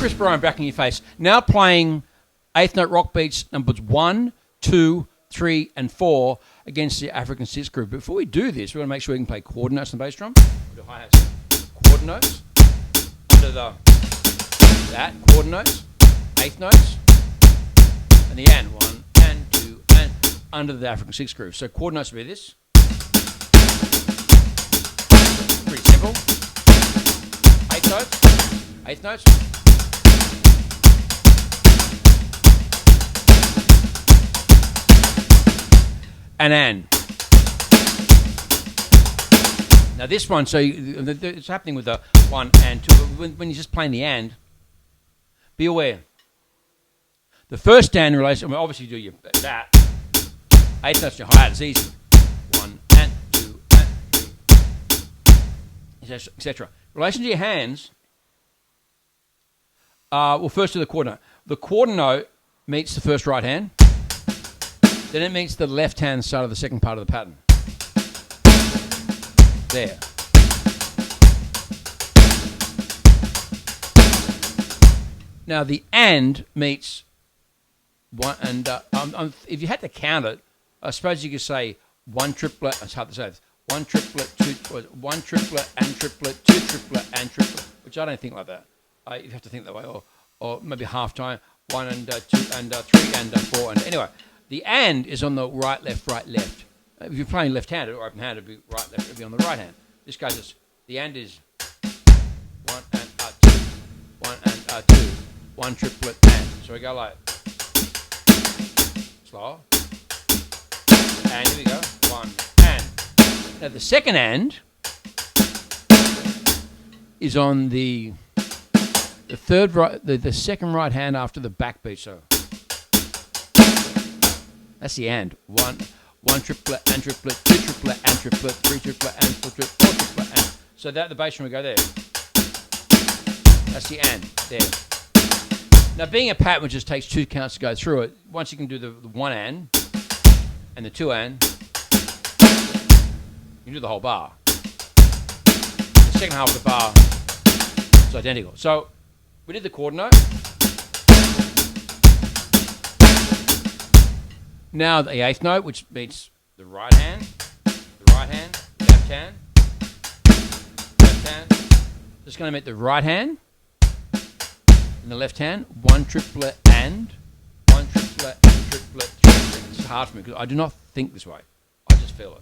Chris Brien back in your face. Now playing eighth note rock beats numbers 1, 2, 3, and 4 against the African 6 group. Before we do this, we're going to make sure we can play quarter notes on the bass drum. We'll do hi-hats. Quarter notes. Under that, quarter notes, eighth notes, and the and. 1 and 2 and under the African 6 groove. So quarter notes will be this. Pretty simple. Eighth notes. Eighth notes. And. Now this one, so it's happening with the 1 and 2. When you're just playing the and, be aware. The first and relation, obviously you do that. Eighth notes your hi-hat, it's easy. 1 and 2 and 3, etc. Relation to your hands, well, first to the quarter note. The quarter note meets the first right hand. Then it meets the left hand side of the second part of the pattern. There. Now the and meets one, and if you had to count it, I suppose you could say one triplet. It's hard to say this. One triplet, one triplet and triplet, two triplet and triplet. Which I don't think like that. You have to think that way, or maybe half time. 1 and 2 and 3 and 4 and anyway. The and is on the right, left, right, left. If you're playing left-handed or open-handed, it'd be right, left. It'd be on the right hand. This guy's just the and is 1 and 2, 1 and 2, one triplet and. So we go like slower. And here we go. 1 and. Now the second and is on the third right, the second right hand after the backbeat. So that's the and. One triplet and triplet, two triplet and triplet, three triplet and four triplet and. So that the bass drum will go there. That's the and there. Now being a pattern which just takes 2 counts to go through it, once you can do the 1 and the 2 and, you can do the whole bar. The second half of the bar is identical. So we did the quarter note. Now the eighth note, which meets the right hand, left hand, left hand. Just going to meet the right hand and the left hand. One triplet and triplet, three triplet. It's hard for me because I do not think this way. I just feel it.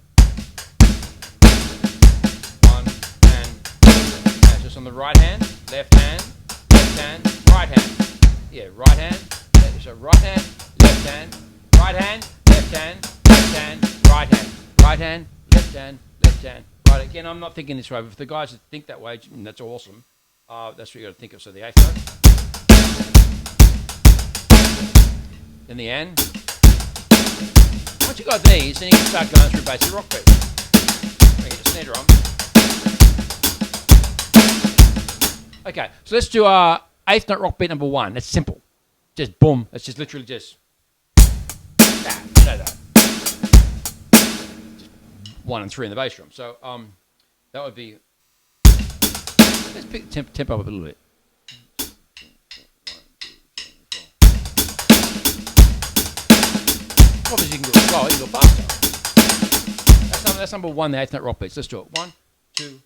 1 and 2. Just on the right hand, left hand, right hand. Yeah, right hand. So right hand, left hand. Right hand, left hand, left hand, right hand. Right hand, left hand, left hand. Right, again, I'm not thinking this way, but if the guys that think that way, that's awesome. That's what you got to think of. So the eighth note. Then the and. Once you got these, then you can start going through basic rock beats. Hit the snare drum. Okay, so let's do our eighth note rock beat number 1. It's simple. Just boom. It's just literally just. That. 1 and 3 in the bass drum. So that would be. Let's pick the tempo up a little bit. 1, 2, 3, 4. Obviously, you can do it slower. You can go faster. That's number 1. The eighth note rock beats. Let's do it. 1, 2.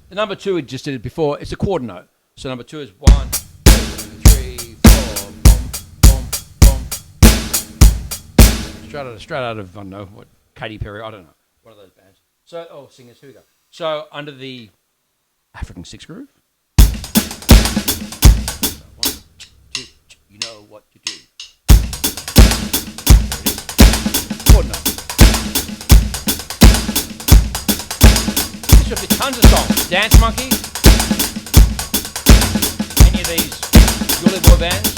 The number 2, we just did it before. It's a quarter note. So number 2 is 1, 2, 3, 4. Boom, boom, boom. Straight out of I don't know what Katy Perry. I don't know. One of those bands. So singers. Here we go. So under the African 6 groove. So 1, 2. You know what to do. Quarter note. There's tons of songs. Dance Monkey. Any of these Gully Boy bands.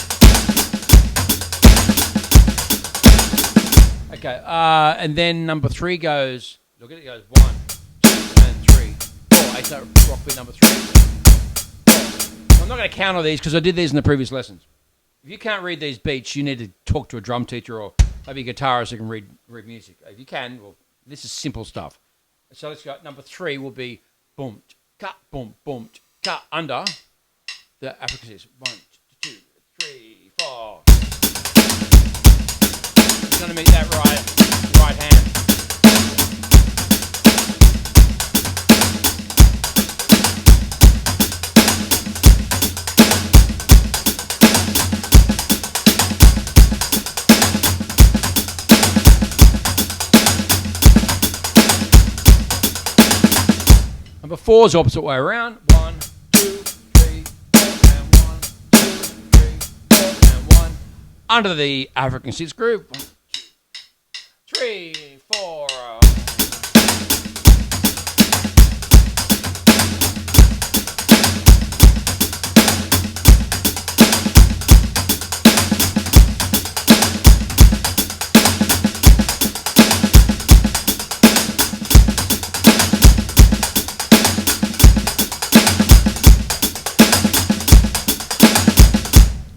Okay, and then number 3 goes. Look at it. It goes 1, 2, and 3, 4. Eighth note rock beat number 3. 4. I'm not going to count all these because I did these in the previous lessons. If you can't read these beats, you need to talk to a drum teacher or maybe a guitarist who can read music. If you can, well, this is simple stuff. So let's go. Number 3 will be boom, cut, boom, cut under the African Cs. 1, 2, 3, 4. It's going to meet that right hand. Number 4 is opposite way around. 1, 2, 3, 4, and 1, 2, 3, 4, and 1. Under the African 6 groove. 1, 2, 3, 4.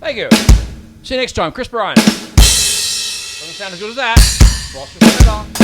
Thank you. See you next time. Chris Brien. Doesn't sound as good as that. Bosphorus.